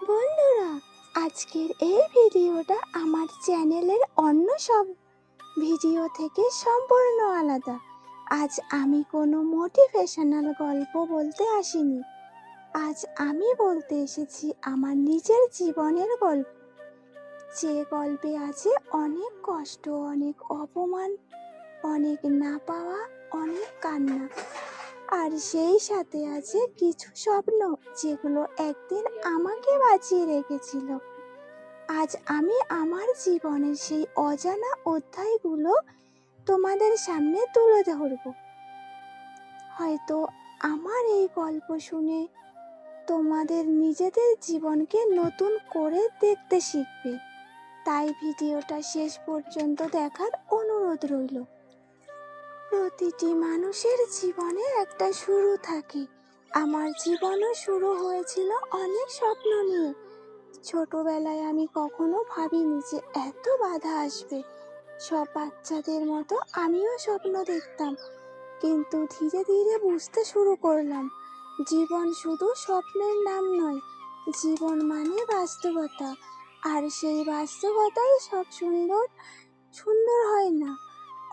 বন্ধুরা, আজকের এই ভিডিওটা আমার চ্যানেলের অন্য সব ভিডিও থেকে সম্পূর্ণ আলাদা। আজ আমি কোনো মোটিভেশনাল গল্প বলতে আসিনি। আজ আমি বলতে এসেছি আমার নিজের জীবনের গল্প, যে গল্পে আছে অনেক কষ্ট, অনেক অপমান, অনেক না পাওয়া, অনেক কান্না, আর সেই সাথে আছে কিছু স্বপ্ন যেগুলো একদিন আমাকে বাঁচিয়ে রেখেছিল। আজ আমি আমার জীবনের সেই অজানা অধ্যায়গুলো তোমাদের সামনে তুলে ধরব। হয়তো আমার এই গল্প শুনে তোমাদের নিজেদের জীবনকে নতুন করে দেখতে শিখবে। তাই ভিডিওটা শেষ পর্যন্ত দেখার অনুরোধ রইল। প্রতিটি মানুষের জীবনে একটা শুরু থাকে। আমার জীবনও শুরু হয়েছিল অনেক স্বপ্ন নিয়ে। ছোটবেলায় আমি কখনো ভাবিনি যে এত বাধা আসবে। সব বাচ্চাদের মতো আমিও স্বপ্ন দেখতাম, কিন্তু ধীরে ধীরে বুঝতে শুরু করলাম জীবন শুধু স্বপ্নের নাম নয়, জীবন মানে বাস্তবতা। আর সেই বাস্তবতাই সব সুন্দর সুন্দর হয় না।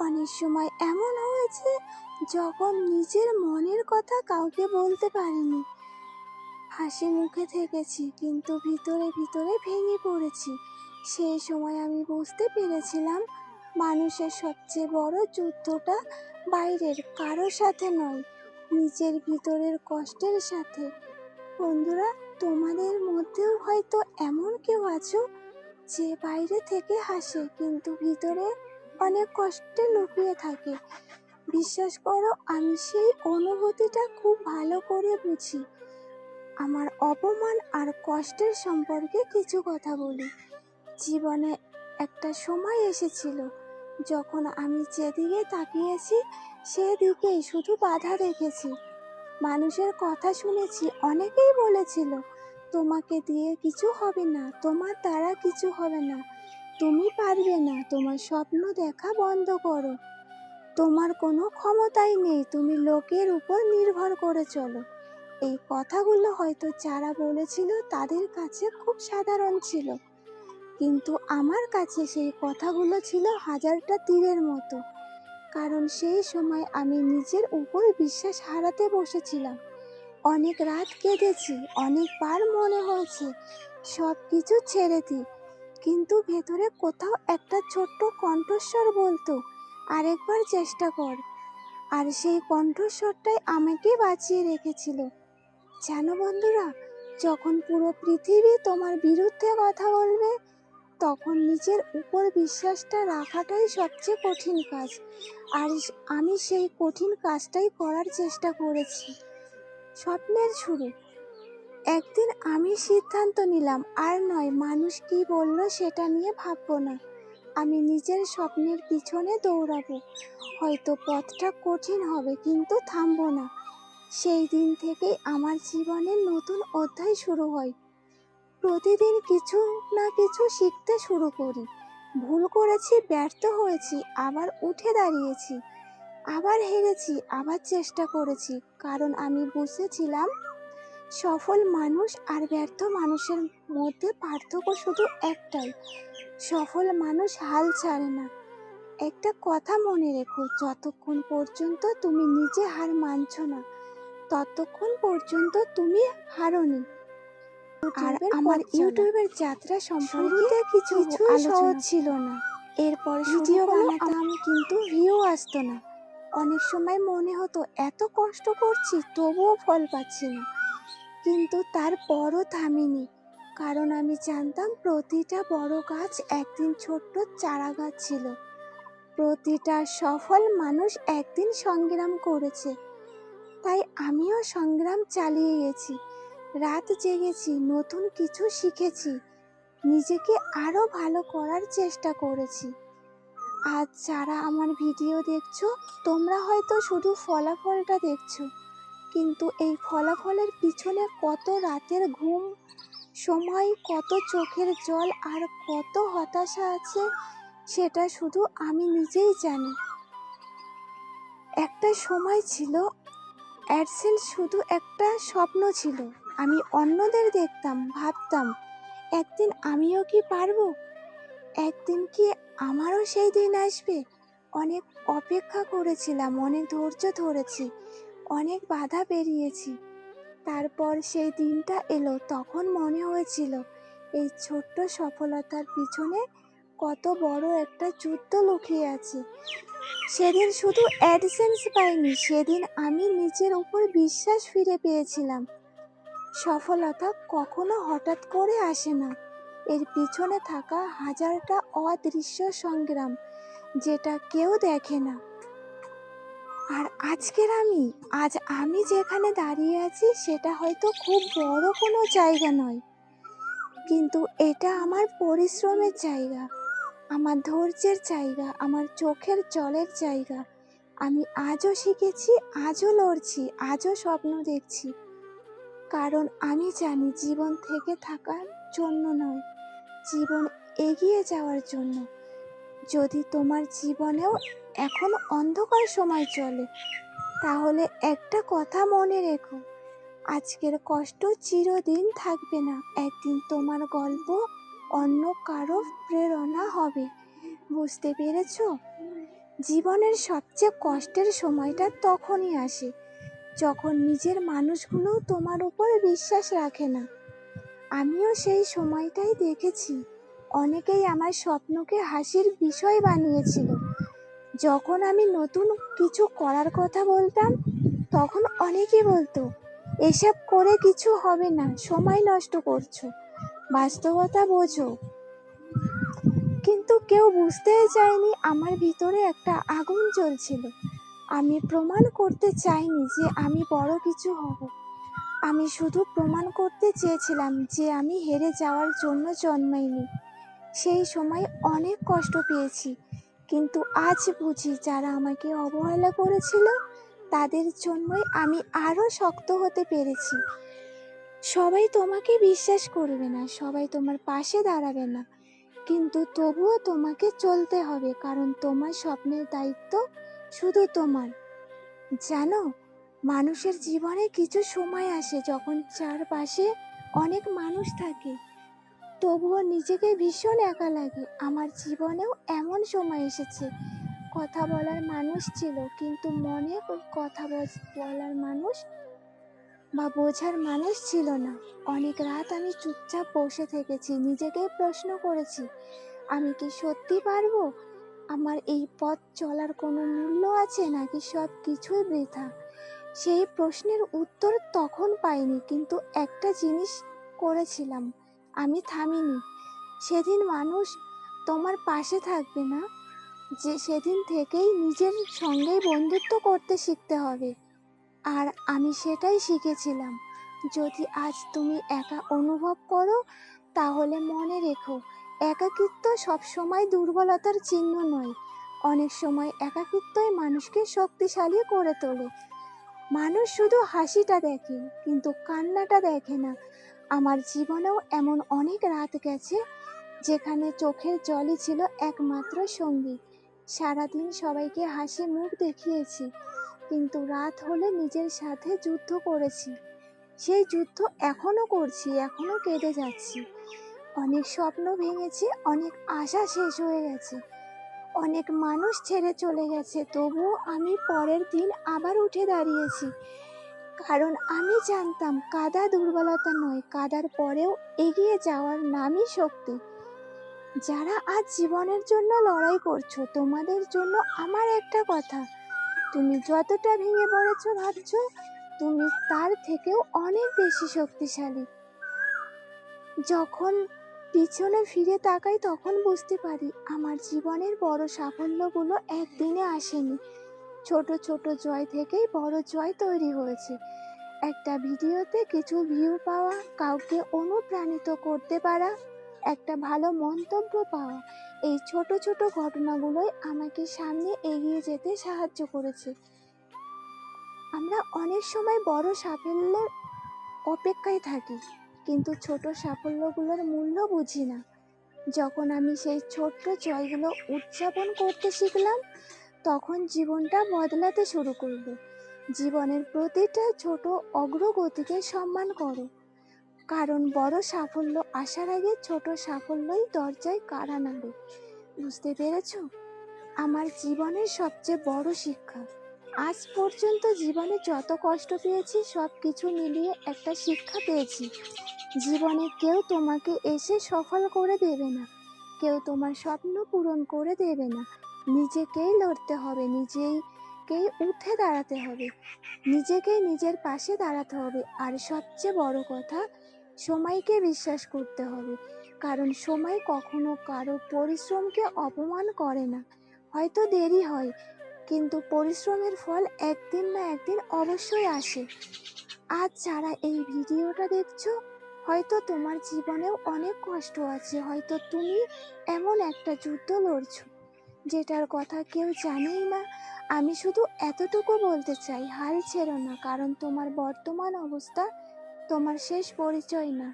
অনেক সময় এমন হয়েছে যখন নিজের মনের কথা কাউকে বলতে পারিনি। হাসি মুখে থেকেছি, কিন্তু ভিতরে ভিতরে ভেঙে পড়েছি। সেই সময় আমি বুঝতে পেরেছিলাম মানুষের সবচেয়ে বড় যুদ্ধটা বাইরের কারো সাথে নয়, নিজের ভিতরের কষ্টের সাথে। বন্ধুরা, তোমাদের মধ্যেও হয়তো এমন কেউ আছো যে বাইরে থেকে হাসে কিন্তু ভিতরে অনেক কষ্টে লুকিয়ে থাকে। বিশ্বাস করো, আমি সেই অনুভূতিটা খুব ভালো করে বুঝি। আমার অপমান আর কষ্টের সম্পর্কে কিছু কথা বলি। জীবনে একটা সময় এসেছিল যখন আমি যেদিকে তাকিয়েছি সেদিকেই শুধু বাধা দেখেছি। মানুষের কথা শুনেছি, অনেকেই বলেছিল তোমাকে দিয়ে কিছু হবে না, তোমার দ্বারা কিছু হবে না, তুমি পারবে না, তোমার স্বপ্ন দেখা বন্ধ করো, তোমার কোনো ক্ষমতাই নেই, তুমি লোকের উপর নির্ভর করে চলো। এই কথাগুলো হয়তো যারা বলেছিল তাদের কাছে খুব সাধারণ ছিল, কিন্তু আমার কাছে সেই কথাগুলো ছিল হাজারটা তীরের মতো। কারণ সেই সময় আমি নিজের উপর বিশ্বাস হারাতে বসেছিলাম। অনেক রাত কেঁদেছি, অনেকবার মনে হয়েছে সব কিছু ছেড়ে দিই, কিন্তু ভেতরে কোথাও একটা ছোট্ট কণ্ঠস্বর বলতো আরেকবার চেষ্টা কর। আর সেই কণ্ঠস্বরটাই আমাকে বাঁচিয়ে রেখেছিল। জানো বন্ধুরা, যখন পুরো পৃথিবী তোমার বিরুদ্ধে কথা বলবে, তখন নিজের উপর বিশ্বাসটা রাখাটাই সবচেয়ে কঠিন কাজ। আর আমি সেই কঠিন কাজটাই করার চেষ্টা করেছি। স্বপ্নের শুরু। একদিন আমি সিদ্ধান্ত নিলাম, আর নয় মানুষ কি বললো সেটা নিয়ে ভাববো না, আমি নিজের স্বপ্নের পিছনে দৌড়াবো। হয়তো পথটা কঠিন হবে, কিন্তু থামবো না। সেই দিন থেকেই আমার জীবনের নতুন অধ্যায় শুরু হয়। প্রতিদিন কিছু না কিছু শিখতে শুরু করি। ভুল করেছি, ব্যর্থ হয়েছি, আবার উঠে দাঁড়িয়েছি, আবার হেরেছি, আবার চেষ্টা করেছি। কারণ আমি বুঝেছিলাম সফল মানুষ আর ব্যর্থ মানুষের মধ্যে পার্থক্য শুধু একটাই, সফল মানুষ হাল ছাড়ে না। একটা কথা মনে রেখো, যতক্ষণ পর্যন্ত তুমি নিজে হার মানছো না, ততক্ষণ পর্যন্ত তুমি হারোনি। আর আমার ইউটিউবের যাত্রা সম্পর্কে কিছু সহজ ছিল না। এরপর ভিডিও বানাতাম, কিন্তু ভিউ আসতো না। অনেক সময় মনে হতো এত কষ্ট করছি তবুও ফল পাচ্ছি না, কিন্তু তারপরও থামিনি। কারণ আমি জানতাম প্রতিটা বড় গাছ একদিন ছোট্ট চারা গাছ ছিল। প্রতিটা সফল মানুষ একদিন সংগ্রাম করেছে। তাই আমিও সংগ্রাম চালিয়ে গেছি, রাত জেগেছি, নতুন কিছু শিখেছি, নিজেকে আরো ভালো করার চেষ্টা করেছি। আজ যারা আমার ভিডিও দেখছো, তোমরা হয়তো শুধু ফলাফলটা দেখছো, কিন্তু এই ফলাফলের পিছনে কত রাতের ঘুম, সময়, কত চোখের জল আর কত হতাশা আছে, সেটা শুধু আমি নিজেই জানি। একটা সময় ছিল অ্যাডসেন্স শুধু একটা স্বপ্ন ছিল, আমি অন্যদের দেখতাম, ভাবতাম একদিন আমিও কি পারবো, একদিন কি আমারও সেই দিন আসবে। অনেক অপেক্ষা করেছিলাম, অনেক ধৈর্য ধরেছি, অনেক বাধা পেরিয়েছি। তারপর সেই দিনটা এলো, তখন মনে হয়েছিল এই ছোট্ট সফলতার পিছনে কত বড় একটা যুদ্ধ লুকিয়ে আছে। সেদিন শুধু অ্যাডসেন্স পাইনি, সেদিন আমি নিজের উপর বিশ্বাস ফিরে পেয়েছিলাম। সফলতা কখনো হঠাৎ করে আসে না, এর পিছনে থাকা হাজারটা অদৃশ্য সংগ্রাম যেটা কেউ দেখে না। আর আজ আমি যেখানে দাঁড়িয়ে আছি সেটা হয়তো খুব বড় কোনো জায়গা নয়, কিন্তু এটা আমার পরিশ্রমের জায়গা, আমার ধৈর্যের জায়গা, আমার চোখের জলের জায়গা। আমি আজও শিখেছি, আজও লড়ছি, আজও স্বপ্ন দেখছি, কারণ আমি জানি জীবন থেকে থাকার জন্য নয়, জীবন এগিয়ে যাওয়ার জন্য। যদি তোমার জীবনেও এখন অন্ধকার সময় চলে, তাহলে একটা কথা মনে রেখো, আজকের কষ্ট চিরদিন থাকবে না। একদিন তোমার গল্প অন্য কারো প্রেরণা হবে। বুঝতে পেরেছো? জীবনের সবচেয়ে কষ্টের সময়টা তখনই আসে যখন নিজের মানুষগুলো তোমার উপর বিশ্বাস রাখে না। আমিও সেই সময়টাই দেখেছি। অনেকেই আমার স্বপ্নকে হাসির বিষয় বানিয়েছিল। যখন আমি নতুন কিছু করার কথা বলতাম, তখন অনেকেই বলতো, এসব করে কিছু হবে না, সময় নষ্ট করছো, বাস্তবতা বোঝো। কিন্তু কেউ বুঝতেই চায়নি আমার ভিতরে একটা আগুন জ্বলছিল। আমি প্রমাণ করতে চাইনি যে আমি বড় কিছু হব, আমি শুধু প্রমাণ করতে চেয়েছিলাম যে আমি হেরে যাওয়ার জন্য জন্মাইনি। সেই সময় অনেক কষ্ট পেয়েছি, কিন্তু আজ বুঝি যারা আমাকে অবহেলা করেছিল তাদের জন্যই আমি আরো শক্ত হতে পেরেছি। সবাই তোমাকে বিশ্বাস করবে না, সবাই তোমার পাশে দাঁড়াবে না, কিন্তু তবুও তোমাকে চলতে হবে, কারণ তোমার স্বপ্নের দায়িত্ব শুধু তোমার। জানো, মানুষের জীবনে কিছু সময় আসে যখন চারপাশে অনেক মানুষ থাকে, তবুও নিজেকে ভীষণ একা লাগে। আমার জীবনেও এমন সময় এসেছে, কথা বলার মানুষ ছিল, কিন্তু মনে কথা বলার মানুষ বা বোঝার মানুষ ছিল না। অনেক রাত আমি চুপচাপ বসে থেকেছি, নিজেকেই প্রশ্ন করেছি, আমি কি সত্যি পারবো? আমার এই পথ চলার কোনো মূল্য আছে, নাকি সব কিছুই বৃথা? সেই প্রশ্নের উত্তর তখন পাইনি, কিন্তু একটা জিনিস করেছিলাম, আমি থামিনি। সেদিন মানুষ তোমার পাশে থাকবে না, যে সেদিন থেকেই নিজের সঙ্গেই বন্ধুত্ব করতে শিখতে হবে। আর আমি সেটাই শিখেছিলাম। যদি আজ তুমি একা অনুভব করো, তাহলে মনে রেখো, একাকিত্ব সবসময় দুর্বলতার চিহ্ন নয়। অনেক সময় একাকিত্বই মানুষকে শক্তিশালী করে তোলে। মানুষ শুধু হাসিটা দেখে, কিন্তু কান্নাটা দেখে না। আমার জীবনেও এমন অনেক রাত গেছে যেখানে চোখের জলই ছিল একমাত্র সঙ্গী। সারাদিন সবাইকে হাসি মুখ দেখিয়েছি, কিন্তু রাত হলে নিজের সাথে যুদ্ধ করেছি। সেই যুদ্ধ এখনো করছি, এখনো কেঁদে যাচ্ছি। অনেক স্বপ্ন ভেঙেছি, অনেক আশা শেষ হয়ে গেছে, অনেক মানুষ ছেড়ে চলে গেছে, তবুও আমি পরের দিন আবার উঠে দাঁড়িয়েছি। কারণ আমি জানতাম কাদা দুর্বলতা নয়, কাদার পরেও এগিয়ে যাওয়ার নামই শক্তি। যারা আজ জীবনের জন্য লড়াই করছো, তোমাদের জন্য আমার একটা কথা, তুমি যতটা ভেঙে পড়েছো ভাবছো, তুমি তার থেকেও অনেক বেশি শক্তিশালী। যখন পিছনে ফিরে তাকাই, তখন বুঝতে পারি আমার জীবনের বড় সাফল্যগুলো একদিনে আসেনি। ছোট ছোট জয় থেকেই বড় জয় তৈরি হয়েছে। একটা ভিডিওতে কিছু ভিউ পাওয়া, কাউকে অনুপ্রাণিত করতে পারা, একটা ভালো মন্তব্য পাওয়া, এই ছোট ছোট ঘটনাগুলোই আমাকে সামনে এগিয়ে যেতে সাহায্য করেছে। আমরা অনেক সময় বড় সাফল্যের অপেক্ষায় থাকি, কিন্তু ছোট সাফল্যগুলোর মূল্য বুঝি না। যখন আমি সেই ছোট্ট জয়গুলো উদযাপন করতে শিখলাম, তখন জীবনটা বদলাতে শুরু করলো। জীবনের প্রতিটা ছোট অগ্রগতিকে সম্মান করো, কারণ বড় সাফল্য আসার আগে ছোট সাফল্যই দরজায় কড়া নাড়ে। বুঝতে পেরেছো? আমার জীবনের সবচেয়ে বড় শিক্ষা। আজ পর্যন্ত জীবনে যত কষ্ট পেয়েছি সব কিছু মিলিয়ে একটা শিক্ষা পেয়েছি। জীবনে কেউ তোমাকে এসে সফল করে দেবে না, কেউ তোমার স্বপ্ন পূরণ করে দেবে না। নিজেকেই লড়তে হবে, নিজেকেই উঠে দাঁড়াতে হবে, নিজেকেই নিজের পাশে দাঁড়াতে হবে। আর সবচেয়ে বড় কথা, সময়কে বিশ্বাস করতে হবে, কারণ সময় কখনো কারো পরিশ্রমকে অপমান করে না। হয়তো দেরি হয়, কিন্তু পরিশ্রমের ফল একদিন না একদিন অবশ্যই আসে। আজ যারা এই ভিডিওটা দেখছো, হয়তো তোমার জীবনেও অনেক কষ্ট আছে, হয়তো তুমি এমন একটা যুদ্ধ লড়ছো যেটার কথা কেউ জানেই না। আমি শুধু এতটুকু বলতে চাই, হাল ছেড়ো না, কারণ তোমার বর্তমান অবস্থা তোমার শেষ পরিচয় না।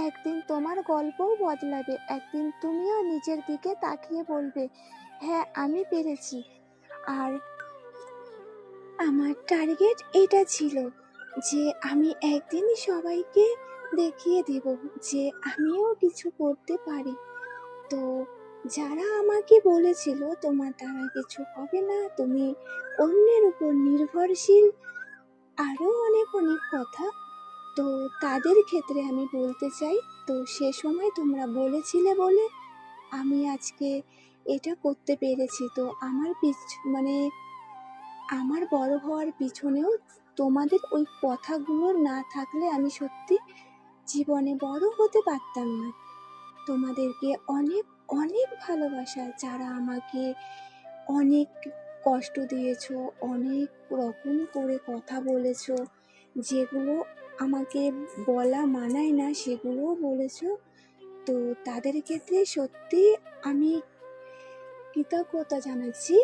একদিন তোমার গল্পও বদলাবে, একদিন তুমিও নিজের দিকে তাকিয়ে বলবে, হ্যাঁ আমি পেরেছি। আর আমার টার্গেট এটা ছিল যে আমি একদিনই সবাইকে দেখিয়ে দেব যে আমিও কিছু করতে পারি। তো যারা আমাকে বলেছিল তোমার দ্বারা কিছু হবে না, তুমি অন্যের উপর নির্ভরশীল, আরো অনেক অনেক কথা, তো তাদের ক্ষেত্রে আমি বলতে চাই, তো সে সময় তোমরা বলেছিলে বলে আমি আজকে এটা করতে পেরেছি। তো আমার মানে আমার বড় হওয়ার পিছনেও তোমাদের ওই কথাগুলো না থাকলে আমি সত্যি জীবনে বড় হতে পারতাম না। তোমাদেরকে অনেক অনেক ভালোবাসা, যারা আমাকে অনেক কষ্ট দিয়েছো, অনেক রকম করে কথা বলেছো, যেগুলো আমাকে বলা মানায় না সেগুলোও বলেছো। তো তাদের ক্ষেত্রে সত্যি আমি কৃতজ্ঞতা জানাচ্ছি।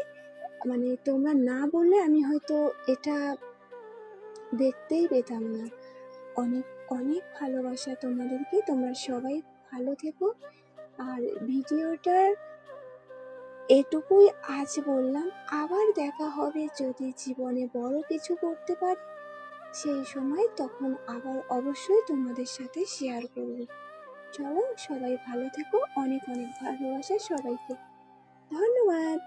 মানে তোমরা না বললে আমি হয়তো এটা দেখতেই পেতাম না। অনেক অনেক ভালোবাসা তোমাদেরকে, তোমরা সবাই ভালো থেকো। আর ভিডিওটার এটুকুই আজ বললাম, আবার দেখা হবে যদি জীবনে বড় কিছু করতে পারি সেই সময়, তখন আবার অবশ্যই তোমাদের সাথে শেয়ার করব। চলো সবাই ভালো থেকো, অনেক অনেক ভালোবাসা সবাইকে। ধন্যবাদ।